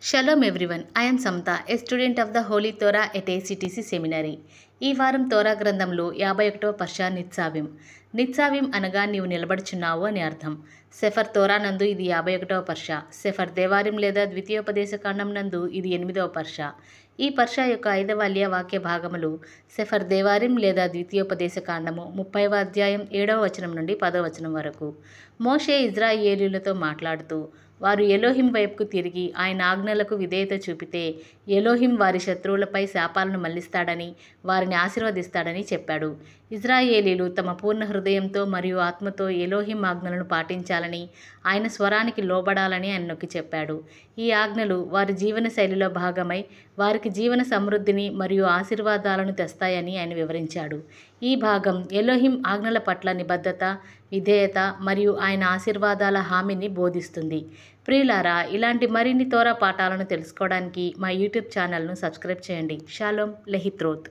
Shalom everyone. I am Samta, a student of the Holy Torah at ACTC Seminary. ఈ వారం తోరా గ్రంథంలో 51వ పర్షా నిత్సావిం. నిత్సావిం అనగా నీవు నిలబడుచున్నావు అని అర్థం. సెఫర్ తోరా నందు ఇది 51వ పర్షా. సెఫర్ దేవారిం లేదా ద్వితీయోపదేశ కాండం నందు ఇది 8వ పర్షా. ఈ పర్షా యొక్క 5వ అల్య వాక్య భాగములు సెఫర్ దేవారిం లేదా ద్వితీయోపదేశ కాండము 30వ అధ్యాయం 7వ వచనం నుండి 10వ వచనం వరకు. మోషే ఇజ్రాయేలీలతో మాట్లాడుతూ వారు ఎలోహిం వైపుకు తిరిగి ఆయన ఆజ్ఞలకు విధేయత చూపితే ఎలోహిం వారి శత్రువులపై శాపాలను మళ్లిస్తాడని వారిని ఆశీర్వదిస్తాడని చెప్పాడు. ఇజ్రాయేలీలు తమ పూర్ణ హృదయంతో మరియు ఆత్మతో ఎలోహిం ఆజ్ఞలను పాటించాలని, ఆయన స్వరానికి లోబడాలని ఆయన నొక్కి చెప్పాడు. ఈ ఆజ్ఞలు వారి జీవన శైలిలో భాగమై వారికి జీవన సమృద్ధిని మరియు ఆశీర్వాదాలను తెస్తాయని ఆయన వివరించాడు. ఈ భాగం ఎలోహిం ఆజ్ఞల పట్ల నిబద్ధత, విధేయత మరియు ఆయన ఆశీర్వాదాల హామీని బోధిస్తుంది. ప్రియులారా, ఇలాంటి మరిన్ని తోరా పాఠాలను తెలుసుకోవడానికి మా యూట్యూబ్ ఛానల్ను సబ్స్క్రైబ్ చేయండి. షాలోమ్ లెహిత్రోత్.